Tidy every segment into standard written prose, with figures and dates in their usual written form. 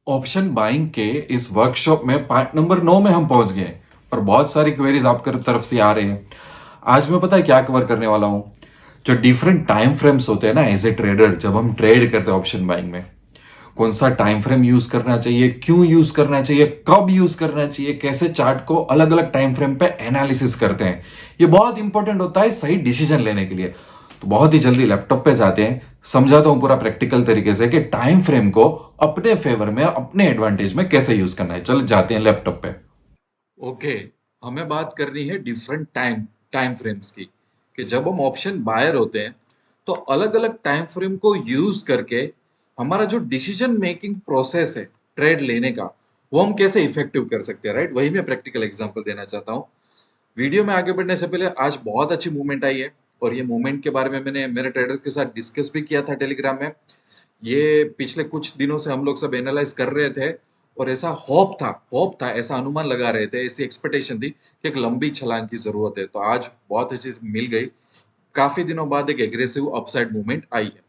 Option buying के इस workshop में पार्ट नंबर 9 में हम पहुंच गए और बहुत सारी क्वेरीज आपकी तरफ से आ रही हैं। आज मैं पता है क्या कवर करने वाला हूं। जो डिफरेंट टाइम फ्रेम्स होते हैं ना एज ए ट्रेडर, जब हम ट्रेड करते हैं ऑप्शन बाइंग में, कौन सा टाइम फ्रेम यूज करना चाहिए, क्यों यूज करना चाहिए, कब यूज करना चाहिए, कैसे चार्ट को अलग अलग टाइम फ्रेम पे एनालिसिस करते हैं, ये बहुत इंपॉर्टेंट होता है सही डिसीजन लेने के लिए। तो बहुत ही जल्दी लैपटॉप पे जाते हैं, समझाता हूं पूरा प्रैक्टिकल तरीके से कि टाइम फ्रेम को अपने फेवर में, अपने एडवांटेज में कैसे यूज करना है। चलो जाते हैं लैपटॉप पे। ओके, हमें बात करनी है डिफरेंट टाइम टाइम फ्रेम्स की। कि जब हम ऑप्शन बायर होते हैं तो अलग अलग टाइम फ्रेम को यूज करके हमारा जो डिसीजन मेकिंग प्रोसेस है ट्रेड लेने का, वो हम कैसे इफेक्टिव कर सकते हैं। राइट, वही मैं प्रैक्टिकल एग्जांपल देना चाहता हूँ। वीडियो में आगे बढ़ने से पहले, आज बहुत अच्छी मूवमेंट आई है और ये मूवमेंट के बारे में मैंने मेरे ट्रेडर के साथ डिस्कस भी किया था टेलीग्राम में। ये पिछले कुछ दिनों से हम लोग सब एनालाइज कर रहे थे और ऐसा होप था, ऐसा अनुमान लगा रहे थे, ऐसी एक्सपेक्टेशन थी कि एक लंबी छलांग की जरूरत है। तो आज बहुत अच्छी चीज मिल गई। काफी दिनों बाद एक एग्रेसिव अपसाइड मूवमेंट आई है।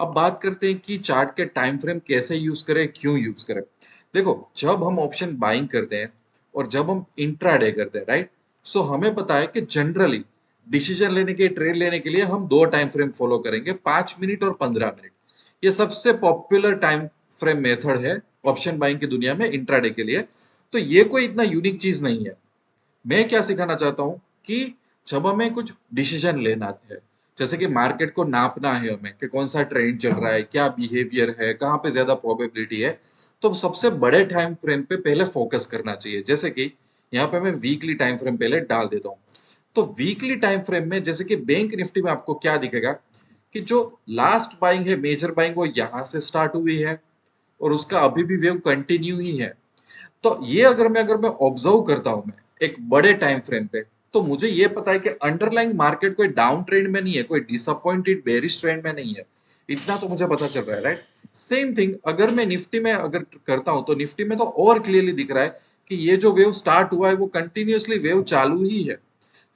अब बात करते हैं कि चार्ट के टाइम फ्रेम कैसे यूज करें, क्यों यूज करें। देखो, जब हम ऑप्शन बाइंग करते हैं और जब हम इंट्राडे करते हैं, राइट, सो हमें पता है कि जनरली डिसीजन लेने के, ट्रेड लेने के लिए हम दो टाइम फ्रेम फॉलो करेंगे, 5 मिनट और 15 मिनट। ये सबसे पॉपुलर टाइम फ्रेम मेथड है ऑप्शन बाइंग की दुनिया में इंट्राडे के लिए। तो ये कोई इतना यूनिक चीज नहीं है। मैं क्या सिखाना चाहता हूँ कि जब हमें कुछ डिसीजन लेना है, जैसे कि मार्केट को नापना है हमें कि कौन सा ट्रेंड चल रहा है, क्या बिहेवियर है, कहाँ पे ज्यादा प्रोबेबिलिटी है, तो सबसे बड़े टाइम फ्रेम पे पहले फोकस करना चाहिए। जैसे कि यहाँ पे मैं वीकली टाइम फ्रेम पहले डाल देता हूँ। तो वीकली टाइम फ्रेम में जैसे कि बैंक निफ्टी में आपको क्या दिखेगा कि जो लास्ट बाइंग है, मेजर बाइंग, वो यहाँ से स्टार्ट हुई है और उसका अभी भी वेव कंटिन्यू ही है। तो ये अगर मैं ऑब्जर्व करता हूं मैं एक बड़े टाइम फ्रेम पे, तो मुझे ये पता है कि अंडरलाइंग मार्केट कोई डाउन ट्रेंड में नहीं है, कोई डिसअपॉइंटेड बेरिश ट्रेंड में नहीं है। इतना तो मुझे पता चल रहा है, राइट। सेम थिंग अगर मैं निफ्टी में अगर करता हूं, तो निफ्टी में तो और क्लियरली दिख रहा है कि ये जो वेव स्टार्ट हुआ है वो कंटिन्यूअसली वेव चालू ही है।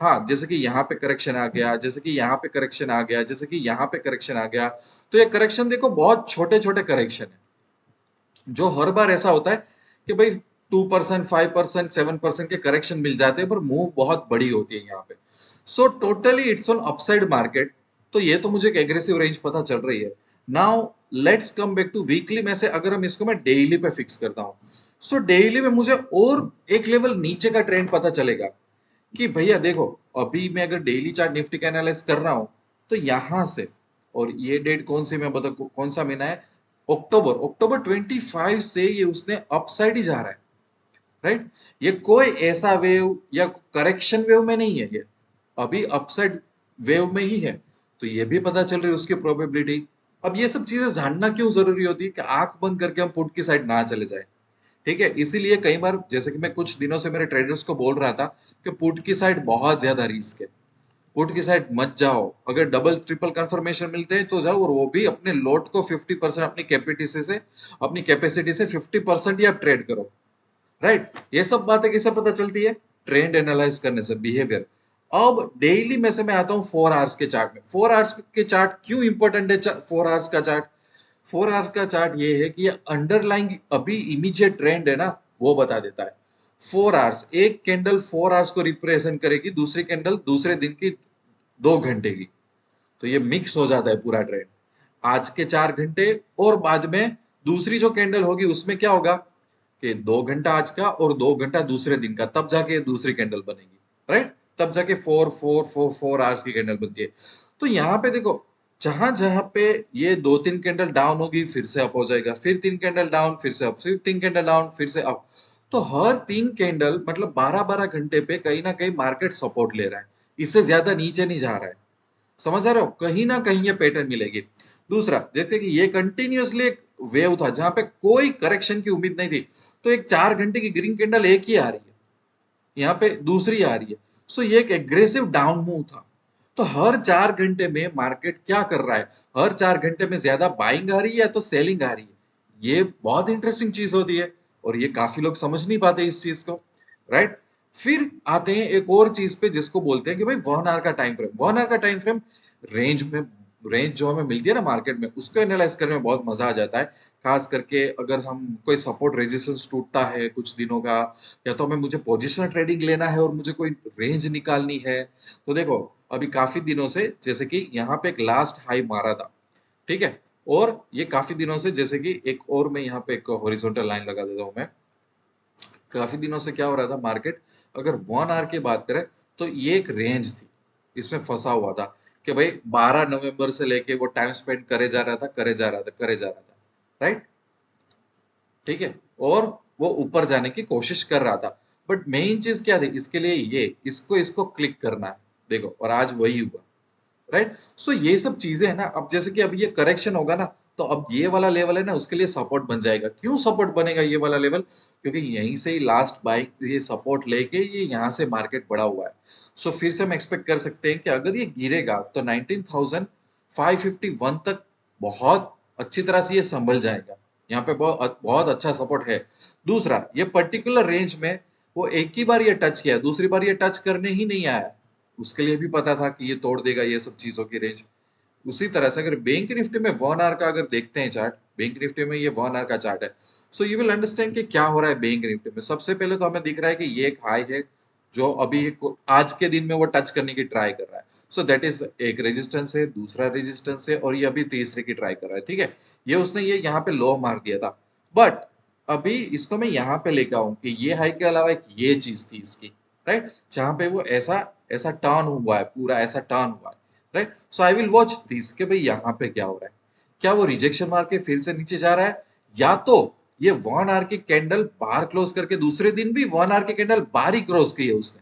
हाँ, जैसे कि यहाँ पे करेक्शन आ गया, जैसे कि यहाँ पे करेक्शन आ गया, जैसे कि यहाँ पे करेक्शन आ गया। तो ये करेक्शन देखो, बहुत छोटे छोटे करेक्शन है। जो हर बार ऐसा होता है कि भाई 2%, 5%, 7% के करेक्शन मिल जाते हैं, पर मूव बहुत बड़ी होती है यहाँ पे। So totally it's on upside market. तो ये तो मुझे एक एग्रेसिव रेंज पता चल रही है। Now let's come back to weekly में से अगर हम इसको मैं डेली पे फिक्स करता हूँ, सो डेली में मुझे और एक लेवल नीचे का ट्रेंड पता चलेगा कि भैया देखो, अभी मैं अगर डेली चार्ट निफ्टी का एनालाइज कर रहा हूं, तो यहां से, और ये डेट कौन सी, मैं बता कौन सा महीना है, अक्टूबर, अक्टूबर 25 से ये उसने अपसाइड ही जा रहा है। राइट, ये कोई ऐसा वेव या करेक्शन वेव में नहीं है, ये अभी अपसाइड वेव में ही है। तो ये भी पता चल रही है उसकी प्रोबेबिलिटी। अब ये सब चीजें जानना क्यों जरूरी होती है कि आंख बंद करके हम पुट की साइड ना चले जाए। ठीक है, इसीलिए कई बार, जैसे कि मैं कुछ दिनों से मेरे ट्रेडर्स को बोल रहा था कि पुट की साइड बहुत ज्यादा रिस्क है, पुट की साइड मत जाओ। अगर डबल ट्रिपल कंफर्मेशन मिलते हैं तो जाओ, और वो भी अपने लोट को 50%, अपनी कैपेसिटी से, अपनी कैपेसिटी से 50% ही आप ट्रेड करो। राइट, ये सब बातें कैसे पता चलती है, ट्रेंड एनालाइज करने से, बिहेवियर। अब डेली में से मैं आता हूँ 4 आवर्स के चार्ट में। 4 आवर्स के चार्ट क्यों इंपॉर्टेंट है? 4 आवर्स का चार्ट, 4 आवर्स का चार्ट ये है कि ये अंडरलाइंग अभी इमीडिएट ट्रेंड है ना, वो बता देता है। 4 आवर्स, एक कैंडल 4 आवर्स को रिप्रेजेंट करेगी, दूसरी कैंडल दूसरे दिन की 2 घंटे की। तो ये मिक्स हो जाता है पूरा ट्रेंड, आज के 4 घंटे और बाद में दूसरी जो कैंडल होगी उसमें क्या होगा कि 2 घंटा आज का और 2 घंटा दूसरे दिन का, तब जाके दूसरी कैंडल बनेगी। राइट, तब जाके 4 4 4 4 आवर्स की कैंडल बनती है। तो यहाँ पे देखो, जहां जहां पे ये 2 3 कैंडल डाउन होगी, फिर से अप हो जाएगा, फिर 3 कैंडल डाउन, फिर से अप, फिर 3 कैंडल डाउन, फिर से अप। तो हर 3 कैंडल मतलब 12 12 घंटे पे कहीं ना कहीं मार्केट सपोर्ट ले रहा है, इससे ज्यादा नीचे नहीं जा रहा है। समझ आ रहे हो, कहीं ना कहीं ये पैटर्न मिलेगी। दूसरा, जैसे कि ये कंटिन्यूअसली एक वेव था जहां पे कोई करेक्शन की उम्मीद नहीं थी, तो एक 4 घंटे की ग्रीन कैंडल एक ही आ रही है, यहाँ पे दूसरी आ रही है। सो ये एक एग्रेसिव डाउन मूव था। तो हर 4 घंटे में मार्केट क्या कर रहा है, हर 4 घंटे में ज्यादा बाइंग आ रही है या तो सेलिंग आ रही है। ये बहुत इंटरेस्टिंग चीज होती है और ये काफी लोग समझ नहीं पाते इस चीज को। राइट, फिर आते हैं एक और चीज पे जिसको बोलते हैं कि भाई 1 आवर का टाइम फ्रेम। 1 आवर का टाइम फ्रेम रेंज में रेंज जो हमें मिलती है ना मार्केट में, उसको एनालाइज करने में बहुत मजा आ जाता है। खास करके अगर हम कोई सपोर्ट रेजिस्टेंस टूटता है कुछ दिनों का, या तो हमें मुझे पोजिशनल ट्रेडिंग लेना है और मुझे कोई रेंज निकालनी है, तो देखो अभी काफी दिनों से जैसे कि यहाँ पे एक लास्ट हाई मारा था, ठीक है, और ये काफी दिनों से जैसे कि एक और मैं यहाँ पे एक हॉरिजॉन्टल लाइन लगा देता हूँ मैं। काफी दिनों से क्या हो रहा था मार्केट, अगर 1 आवर की बात करें तो ये एक रेंज थी, इसमें फंसा हुआ था कि भाई 12 नवंबर से लेके वो टाइम स्पेंड करे जा रहा था, करे जा रहा था, करे जा रहा था, राइट, ठीक है, और वो ऊपर जाने की कोशिश कर रहा था। बट मेन चीज क्या थी इसके लिए, ये इसको इसको क्लिक करना है, देखो, और आज वही हुआ, राइट। सो ये सब चीजें है ना, अब जैसे कि अब ये करेक्शन होगा ना, तो अब ये वाला लेवल है ना उसके लिए सपोर्ट बन जाएगा। क्यों सपोर्ट बनेगा ये वाला लेवल, क्योंकि यहीं से ही लास्ट बाइक ये सपोर्ट लेके ये यहाँ से मार्केट बढ़ा हुआ है। सो फिर से हम एक्सपेक्ट कर सकते हैं कि अगर ये गिरेगा तो 19,551 तक बहुत अच्छी तरह से ये संभल जाएगा। यहाँ पे बहुत बहुत अच्छा सपोर्ट है। दूसरा, ये पर्टिकुलर रेंज में वो एक ही बार ये टच किया, दूसरी बार ये टच करने ही नहीं आया, उसके लिए भी पता था कि ये तोड़ देगा ये सब चीजों की रेंज। उसी तरह से अगर बैंक निफ्टी में 1 आवर का अगर देखते हैं चार्ट, बैंक निफ्टी में ये 1 आवर का चार्ट है, सो यू विल अंडरस्टैंड कि क्या हो रहा है बैंक निफ्टी में। सबसे पहले तो हमें दिख रहा है कि ये एक हाई है जो अभी आज के दिन में वो टच करने की ट्राई कर रहा है। सो दैट इज एक रेजिस्टेंस है, दूसरा रेजिस्टेंस है, और ये अभी तीसरे की ट्राई कर रहा है, ठीक है। ये उसने ये यहाँ पे लो मार दिया था, बट अभी इसको मैं यहाँ पे लेकर आऊं कि ये हाई के अलावा एक ये चीज थी इसकी, राइट, जहां पे वो ऐसा ऐसा टर्न हुआ है, पूरा ऐसा टर्न हुआ है, right. So I will watch this कि भाई यहाँ पे क्या हो रहा है, क्या वो रिजेक्शन मार के फिर से नीचे जा रहा है, या तो ये 1 आवर की कैंडल बाहर क्लोज करके दूसरे दिन भी 1 आवर की कैंडल बाहर ही क्रॉस की है उसने,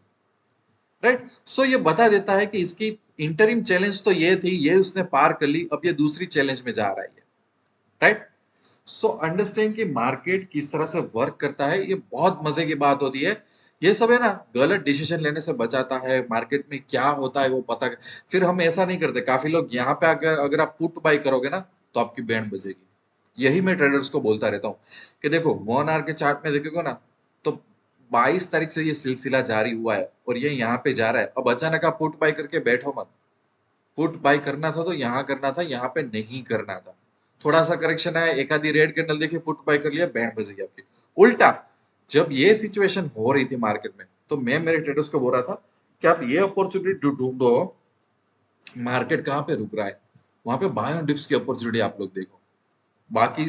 राइट। सो ये बता देता है कि इसकी इंटरिम चैलेंज तो ये थी, ये उसने पार कर ली, अब ये दूसरी चैलेंज में जा रहा है, राइट। सो अंडरस्टैंड कि मार्केट किस तरह से वर्क करता है, ये बहुत मजे की बात होती है। ये सब है ना गलत डिसीजन लेने से बचाता है, मार्केट में क्या होता है वो पता। फिर हम ऐसा नहीं करते, काफी लोग यहाँ पे अगर अगर आप पुट बाई करोगे ना तो आपकी बैंड बजेगी। यही मैं ट्रेडर्स को बोलता रहता हूँ कि देखो 1 आवर के चार्ट में देखोगे ना, तो 22 तारीख से ये सिलसिला जारी हुआ है और ये यहाँ पे जा रहा है। अब अचानक आप पुट बाई करके बैठो मत, पुट बाय करना था तो यहाँ करना था, यहाँ पे नहीं करना था। थोड़ा सा करेक्शन आया, एक आधी रेड कैंडल देखी, पुट बाय कर लिया, बैंड बज गई आपकी। उल्टा जब ये सिचुएशन हो रही थी मार्केट में, तो मैं मेरे ट्रेडर्स को बोल रहा था कि आप ये अपॉर्चुनिटी ढूंढो, मार्केट कहाँ पे रुक रहा है, वहां पे बाय ऑन डिप्स की अपॉर्चुनिटी आप लोग देखो। बाकी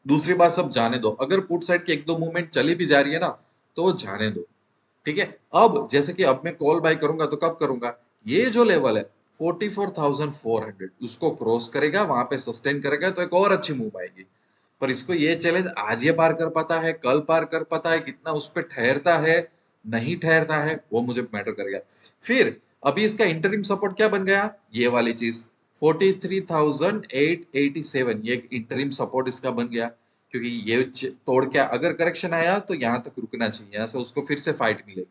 दूसरी बात सब जाने दो, अगर पुट साइड की एक दो मूवमेंट चली भी जा रही है ना, तो वो जाने दो, ठीक है। अब जैसे कि अब मैं कॉल बाय करूंगा तो कब करूंगा, ये जो लेवल है 44,400 उसको क्रॉस करेगा, वहां पे सस्टेन करेगा तो एक और अच्छी मूव आएगी। पर इसको ये चैलेंज आज ये पार कर पाता है, कल पार कर पाता है, कितना उस पर ठहरता है, नहीं ठहरता है, वो मुझे मैटर करेगा। फिर अभी इसका इंटरिम सपोर्ट क्या बन गया, ये वाली चीज 43,887, ये एक इंटरिम सपोर्ट इसका बन गया। क्योंकि ये तोड़ के अगर करेक्शन आया तो यहां तक रुकना चाहिए, यहाँ से उसको फिर से फाइट मिलेगी,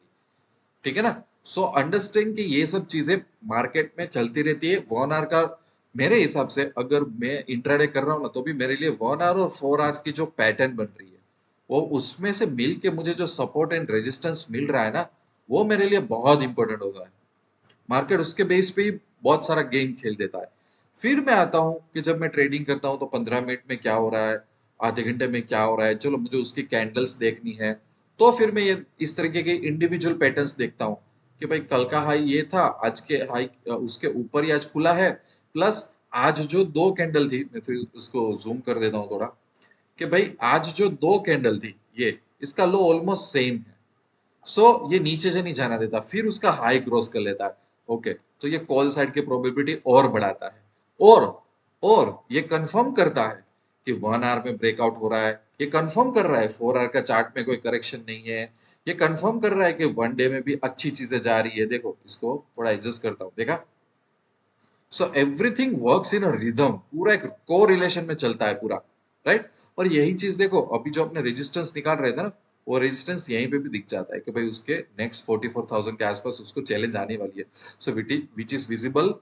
ठीक है ना। सो अंडरस्टैंड कि ये सब चीजें मार्केट में चलती रहती है। 1 आवर का मेरे हिसाब से अगर मैं इंट्राडे कर रहा हूँ ना, तो भी मेरे लिए 1 आवर और 4 आवर की जो पैटर्न बन रही है, वो उसमें से मिल के मुझे जो सपोर्ट एंड रेजिस्टेंस मिल रहा है ना, वो मेरे लिए बहुत इंपॉर्टेंट होगा। मार्केट उसके बेस पे ही बहुत सारा गेम खेल देता है। फिर मैं आता हूँ कि जब मैं ट्रेडिंग करता हूँ तो 15 मिनट में क्या हो रहा है, आधे घंटे में क्या हो रहा है, चलो मुझे उसकी कैंडल्स देखनी है, तो फिर मैं ये इस तरीके के इंडिविजुअल पैटर्न्स देखता हूँ कि भाई कल का हाई ये था, आज के हाई उसके ऊपर ही आज खुला है, प्लस आज जो दो कैंडल थी, मैं फिर उसको जूम कर देता हूँ थोड़ा, कि भाई आज जो दो कैंडल थी ये इसका लो ऑलमोस्ट सेम है। सो ये नीचे से नहीं जाना देता, फिर उसका हाई क्रॉस कर लेता है, ओके, तो ये कॉल साइड की प्रोबेबिलिटी और बढ़ाता है, और और ये कंफर्म करता है कि 1 आवर में ब्रेकआउट हो रहा है, ये कंफर्म कर रहा है 4 आवर का चार्ट में कोई करेक्शन नहीं है, ये कंफर्म कर रहा है कि 1 डे में भी अच्छी चीजें जा रही है। देखो इसको थोड़ा एडजस्ट करता हूँ, देखा। So everything works in a rhythm, पूरा एक को रिलेशन में चलता है पूरा, राइट। और यही चीज देखो अभी जो अपने रेजिस्टेंस निकाल रहे थे ना, वो रेजिस्टेंस यहीं पे भी दिख जाता है कि भाई उसके नेक्स्ट 44,000 के आसपास उसको चैलेंज आने वाली है। So which is visible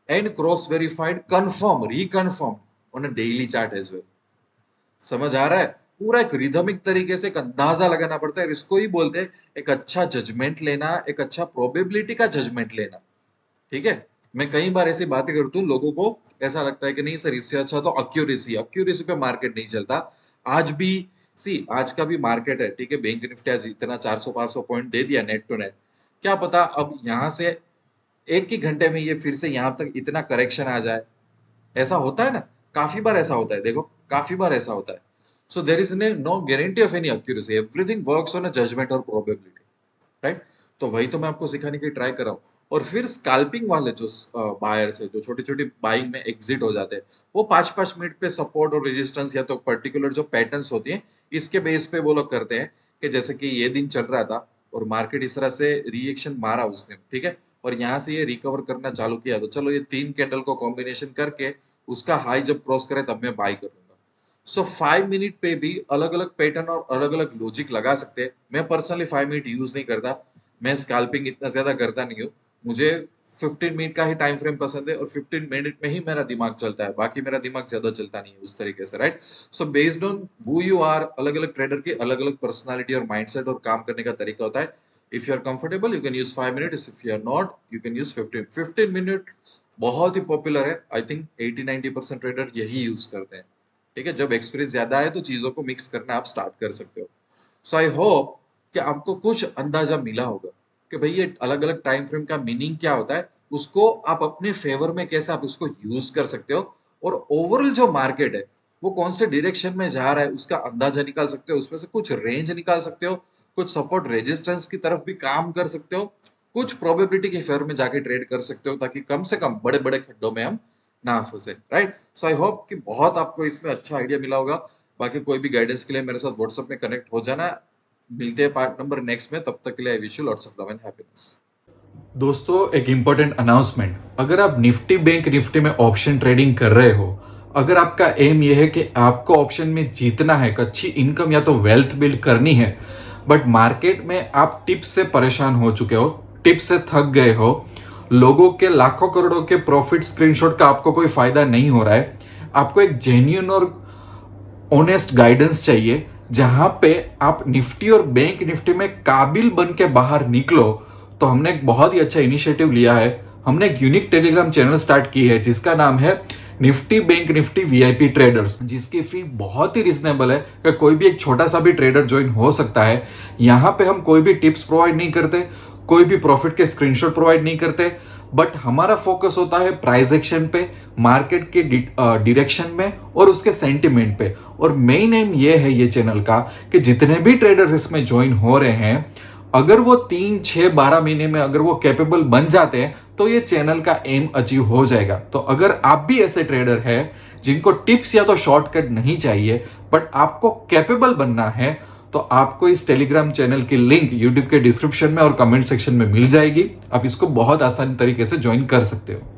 and cross verified, confirm, reconfirm on a daily chart as well. समझ आ रहा है, पूरा एक रिदमिक तरीके से एक अंदाजा लगाना पड़ता है, इसको ही बोलते हैं एक अच्छा जजमेंट लेना, एक अच्छा प्रोबेबिलिटी का जजमेंट लेना, ठीक है। मैं कई बार ऐसी बातें करता हूँ, लोगों को ऐसा लगता है कि नहीं सर, इससे अच्छा तो एक्यूरेसी पे मार्केट नहीं चलता। आज भी आज का भी मार्केट है, ठीक है, बैंक निफ्टी आज इतना 400-500 पॉइंट दे दिया नेट टू नेट। क्या पता अब यहाँ से एक ही घंटे में ये फिर से यहाँ तक इतना करेक्शन आ जाए। ऐसा होता है ना, काफी बार ऐसा होता है, देखो काफी बार ऐसा होता है। So there is no guarantee of any accuracy, everything works on a judgement और प्रोबेबिलिटी, राइट। तो वही तो मैं आपको सिखाने की ट्राई कर रहा हूँ। और फिर स्कैल्पिंग वाले जो बायर्स है, जो छोटी छोटी बाइंग में एग्जिट हो जाते हैं, वो 5-5 मिनट पे सपोर्ट और रेजिस्टेंस या तो पर्टिकुलर जो पैटर्न्स होती हैं, इसके बेस पे वो लोग करते हैं कि जैसे कि ये दिन चल रहा था और मार्केट इस तरह से रिएक्शन मारा उसने, ठीक है, और यहाँ से ये रिकवर करना चालू किया, तो चलो ये 3 कैंडल को कॉम्बिनेशन करके उसका हाई जब क्रॉस करे तब मैं बाई कर लूंगा। सो 5 मिनट पे भी अलग अलग पैटर्न और अलग अलग लॉजिक लगा सकते हैं। मैं पर्सनली 5 मिनट यूज नहीं करता, मैं स्कैल्पिंग इतना ज्यादा करता नहीं हूँ। मुझे 15 मिनट का ही टाइम फ्रेम पसंद है और 15 मिनट में ही मेरा दिमाग चलता है, बाकी मेरा दिमाग ज्यादा चलता नहीं है उस तरीके से, right. So based on who you are, अलग अलग ट्रेडर की अलग अलग पर्सनालिटी और माइंडसेट और काम करने का तरीका होता है। If you are comfortable you can use 5 minute, if you are not you can use 15 minute. बहुत ही पॉपुलर है, आई थिंक 80-90% ट्रेडर यही यूज करते हैं, ठीक है। जब एक्सपीरियंस ज्यादा है तो चीजों को मिक्स करना आप स्टार्ट कर सकते हो। सो आई होप कि आपको कुछ अंदाजा मिला होगा कि भाई ये अलग अलग टाइम फ्रेम का मीनिंग क्या होता है, उसको आप अपने फेवर में कैसे आप उसको यूज कर सकते हो, और ओवरऑल जो मार्केट है वो कौन से डायरेक्शन में जा रहा है उसका अंदाजा निकाल सकते हो, उसमें से कुछ रेंज निकाल सकते हो, कुछ सपोर्ट रेजिस्टेंस की तरफ भी काम कर सकते हो, कुछ प्रोबेबिलिटी के फेवर में जाके ट्रेड कर सकते हो, ताकि कम से कम बड़े बड़े खड्डों में हम ना फंसे, राइट। सो आई होप कि बहुत आपको इसमें अच्छा आइडिया मिला होगा। बाकी कोई भी गाइडेंस के लिए मेरे साथ व्हाट्सएप में कनेक्ट हो जाना। मिलते हैं पार्ट नंबर नेक्स्ट में, तब तक के लिए I wish you lots of love and happiness. दोस्तों, एक इंपॉर्टेंट अनाउंसमेंट, अगर आप निफ्टी बैंक निफ्टी में ऑप्शन ट्रेडिंग कर रहे हो, अगर आपका एम यह है कि आपको ऑप्शन में जीतना है, अच्छी इनकम या तो वेल्थ बिल्ड करनी है, बट मार्केट में आप टिप्स से परेशान हो चुके हो, टिप्स से थक गए हो, लोगों के लाखों करोड़ों के प्रॉफिट स्क्रीनशॉट का आपको कोई फायदा नहीं हो रहा है, आपको एक जेन्युइन और ऑनेस्ट गाइडेंस चाहिए जहां पे आप निफ्टी और बैंक निफ्टी में काबिल बन के बाहर निकलो, तो हमने एक बहुत ही अच्छा इनिशिएटिव लिया है। हमने एक यूनिक टेलीग्राम चैनल स्टार्ट की है जिसका नाम है Nifty bank Nifty VIP traders, जिसकी फी बहुत ही रिजनेबल है कि कोई भी एक छोटा सा भी ट्रेडर ज्वाइन हो सकता है। यहाँ पे हम कोई भी टिप्स प्रोवाइड नहीं करते, कोई भी प्रॉफिट के स्क्रीनशॉट प्रोवाइड नहीं करते, बट हमारा फोकस होता है प्राइस एक्शन पे, मार्केट के डायरेक्शन में और उसके सेंटिमेंट पे। और मेन एम ये है ये चैनल का कि जितने भी ट्रेडर्स इसमें ज्वाइन हो रहे हैं, अगर वो 3-6-12 महीने में अगर वो कैपेबल बन जाते हैं तो ये चैनल का एम अचीव हो जाएगा। तो अगर आप भी ऐसे ट्रेडर हैं जिनको टिप्स या तो शॉर्टकट नहीं चाहिए बट आपको कैपेबल बनना है, तो आपको इस टेलीग्राम चैनल की लिंक यूट्यूब के डिस्क्रिप्शन में और कमेंट सेक्शन में मिल जाएगी। आप इसको बहुत आसान तरीके से ज्वाइन कर सकते हो।